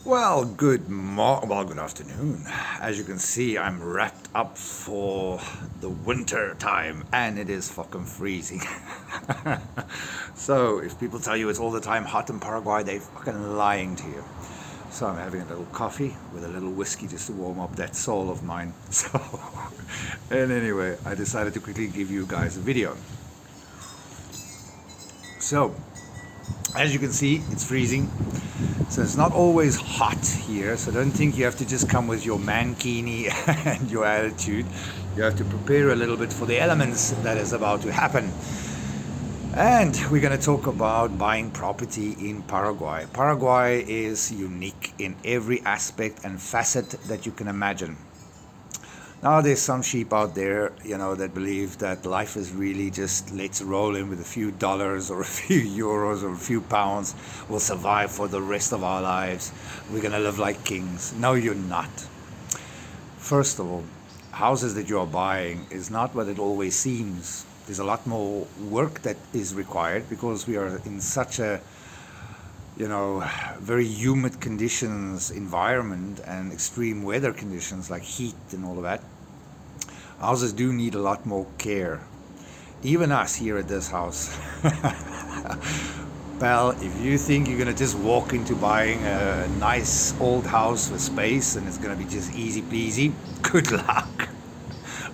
Well, good afternoon. As you can see, I'm wrapped up for the winter time, and it is fucking freezing. So, if people tell you it's all the time hot in Paraguay, they fucking lying to you. So I'm having a little coffee with a little whiskey just to warm up that soul of mine. So, and anyway, I decided to quickly give you guys a video. So, as you can see, it's freezing. So it's not always hot here. So don't think you have to just come with your mankini and your attitude. You have to prepare a little bit for the elements that is about to happen. And we're going to talk about buying property in Paraguay. Paraguay is unique in every aspect and facet that you can imagine. Now, there's some sheep out there, that believe that life is really just let's roll in with a few dollars or a few euros or a few pounds. We'll survive for the rest of our lives. We're going to live like kings. No, you're not. First of all, houses that you are buying is not what it always seems. There's a lot more work that is required because we are in such a very humid conditions, environment, and extreme weather conditions like heat and all of that. Houses do need a lot more care. Even us here at this house. Pal, if you think you're going to just walk into buying a nice old house with space and it's going to be just easy peasy, good luck.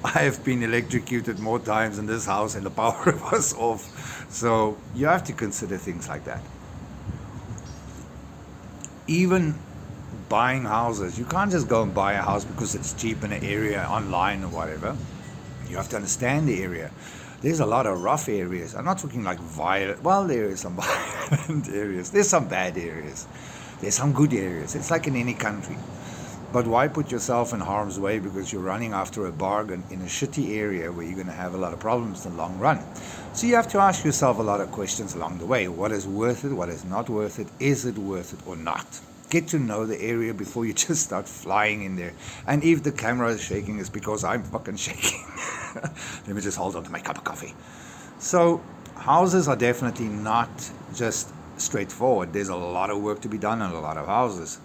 I have been electrocuted more times in this house and the power was off. So you have to consider things like that. Even buying houses, you can't just go and buy a house because it's cheap in an area online or whatever. You have to understand the area. There's a lot of rough areas. I'm not talking like violent. Well, there is some violent areas. There's some bad areas. There's some good areas. It's like in any country. But why put yourself in harm's way because you're running after a bargain in a shitty area where you're going to have a lot of problems in the long run? So you have to ask yourself a lot of questions along the way. What is worth it? What is not worth it? Is it worth it or not? Get to know the area before you just start flying in there. And if the camera is shaking, it's because I'm fucking shaking. Let me just hold on to my cup of coffee. So houses are definitely not just straightforward. There's a lot of work to be done on a lot of houses.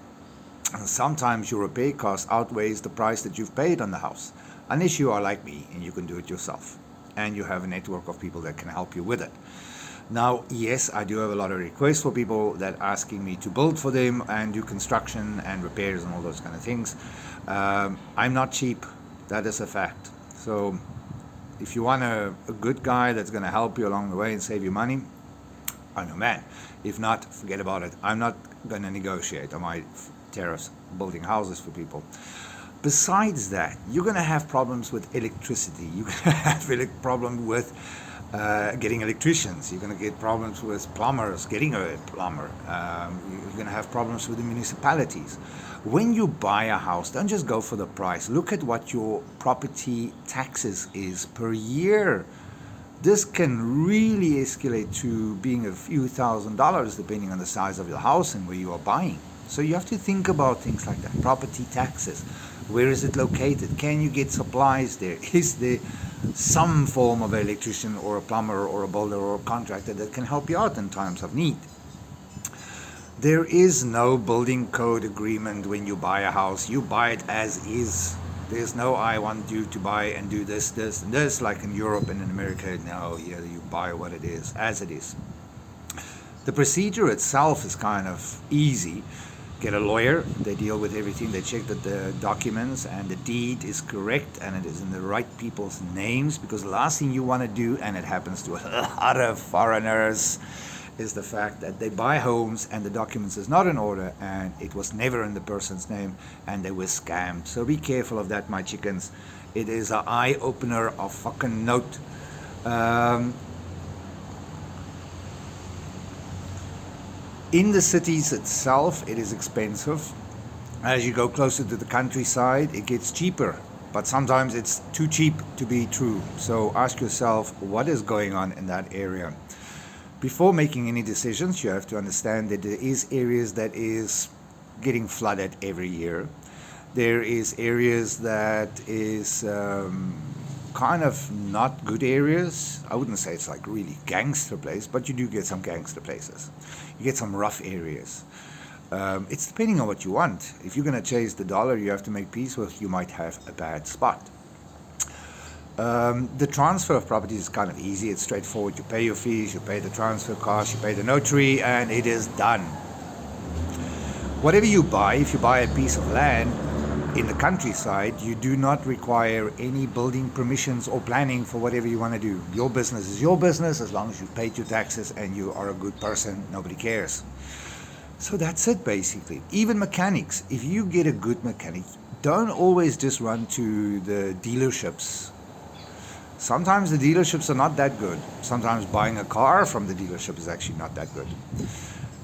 And sometimes your repair cost outweighs the price that you've paid on the house. Unless you are like me and you can do it yourself. And you have a network of people that can help you with it. Now, yes, I do have a lot of requests for people that asking me to build for them and do construction and repairs and all those kind of things. I'm not cheap. That is a fact. So if you want a good guy that's going to help you along the way and save you money, I'm your man. If not, forget about it. I'm not going to negotiate on my tariffs building houses for people. Besides that, you're going to have problems with electricity. You're going to have a problem with getting electricians. You're going to get problems with plumbers, getting a plumber. You're going to have problems with the municipalities. When you buy a house, don't just go for the price. Look at what your property taxes is per year. This can really escalate to being a few $1,000s depending on the size of your house and where you are buying. So you have to think about things like that. Property taxes. Where is it located? Can you get supplies there? Is there some form of electrician or a plumber or a builder or a contractor that can help you out in times of need? There is no building code agreement when you buy a house. You buy it as is. There's no I want you to buy and do this, this, and this like in Europe and in America. No, you buy what it is, as it is. The procedure itself is kind of easy. Get a lawyer, they deal with everything, they check that the documents and the deed is correct and it is in the right people's names, because the last thing you want to do, and it happens to a lot of foreigners, is the fact that they buy homes and the documents is not in order and it was never in the person's name and they were scammed. So be careful of that, my chickens. It is an eye-opener of fucking note. In the cities itself, it is expensive. As you go closer to the countryside, it gets cheaper. But sometimes it's too cheap to be true. So ask yourself, what is going on in that area? Before making any decisions, you have to understand that there is areas that is getting flooded every year. There is areas that is kind of not good areas. I wouldn't say it's like really gangster place, but you do get some gangster places. You get some rough areas. It's depending on what you want. If you're going to chase the dollar, you have to make peace with, you might have a bad spot. The transfer of properties is kind of easy. It's straightforward. You pay your fees, you pay the transfer cost, you pay the notary, and it is done. Whatever you buy, if you buy a piece of land in the countryside, you do not require any building permissions or planning for whatever you want to do. Your business is your business. As long as you paid your taxes and you are a good person, nobody cares. So that's it, basically. Even mechanics, if you get a good mechanic, don't always just run to the dealerships. Sometimes the dealerships are not that good. Sometimes buying a car from the dealership is actually not that good.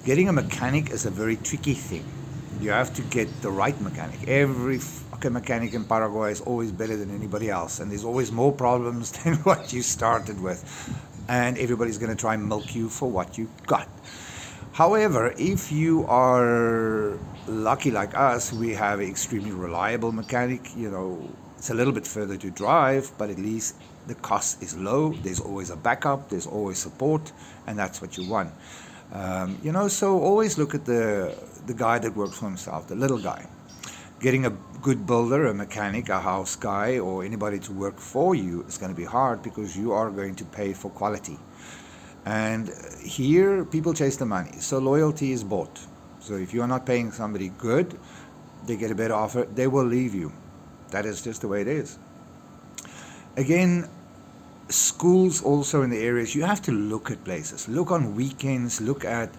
Getting a mechanic is a very tricky thing. You have to get the right mechanic. Every fucking mechanic in Paraguay is always better than anybody else, and there's always more problems than what you started with. And everybody's going to try and milk you for what you got. However, if you are lucky like us, we have an extremely reliable mechanic. It's a little bit further to drive, but at least the cost is low. There's always a backup, there's always support, and that's what you want. So always look at the guy that works for himself, the little guy. Getting a good builder, a mechanic, a house guy, or anybody to work for you is going to be hard because you are going to pay for quality. And here, people chase the money, so loyalty is bought. So if you are not paying somebody good, they get a better offer, they will leave you. That is just the way it is. Again, schools also in the areas, you have to look at places. Look on weekends, look at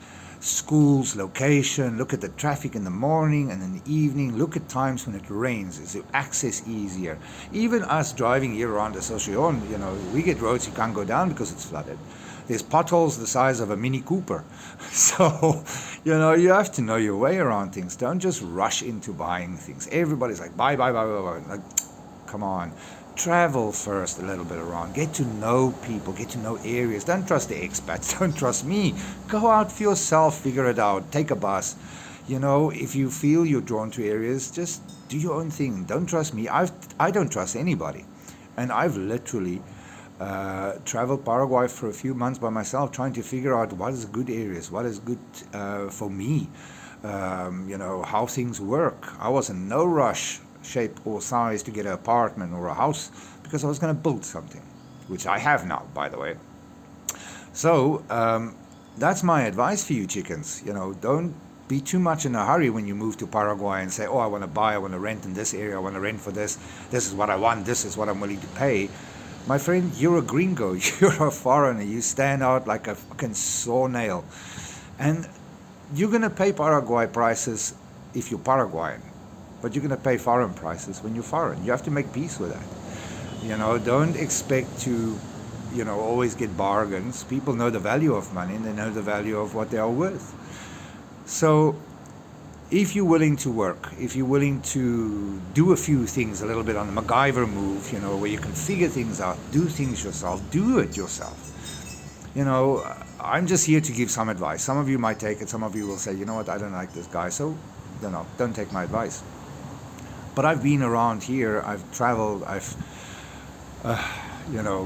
schools, location, look at the traffic in the morning and in the evening, look at times when it rains. Is it access easier? Even us driving here around Asociación, we get roads you can't go down because it's flooded. There's potholes the size of a Mini Cooper. So, you have to know your way around things. Don't just rush into buying things. Everybody's like, buy. Like, come on. Travel first a little bit around. Get to know people. Get to know areas. Don't trust the expats. Don't trust me. Go out for yourself. Figure it out. Take a bus. If you feel you're drawn to areas, just do your own thing. Don't trust me. I don't trust anybody. And I've literally traveled Paraguay for a few months by myself, trying to figure out what is good areas, what is good for me, how things work. I was in no rush, shape or size to get an apartment or a house because I was going to build something, which I have now, by the way. So that's my advice for you chickens. Don't be too much in a hurry when you move to Paraguay and say, I want to buy, I want to rent in this area, I want to rent for this is what I want, this is what I'm willing to pay. My friend, you're a gringo, you're a foreigner, you stand out like a fucking sore nail. And you're going to pay Paraguay prices if you're Paraguayan, but you're going to pay foreign prices when you're foreign. You have to make peace with that. Don't expect to, always get bargains. People know the value of money and they know the value of what they are worth. So if you're willing to work, if you're willing to do a few things a little bit on the MacGyver move, where you can figure things out, do things yourself, do it yourself. I'm just here to give some advice. Some of you might take it, some of you will say, I don't like this guy, so, don't take my advice. But I've been around here, I've traveled, I've,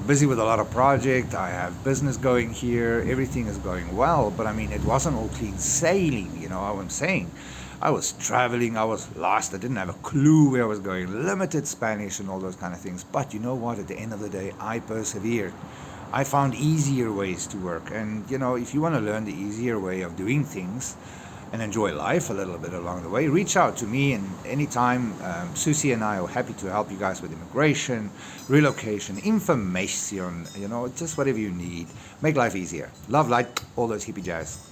busy with a lot of projects, I have business going here, everything is going well, but it wasn't all clean sailing, what I'm saying. I was traveling, I was lost, I didn't have a clue where I was going, limited Spanish and all those kind of things. But you know what, at the end of the day, I persevered. I found easier ways to work. And, if you want to learn the easier way of doing things and enjoy life a little bit along the way, reach out to me and anytime. Susie and I are happy to help you guys with immigration, relocation, information, just whatever you need. Make life easier. Love, light, all those hippie jazz.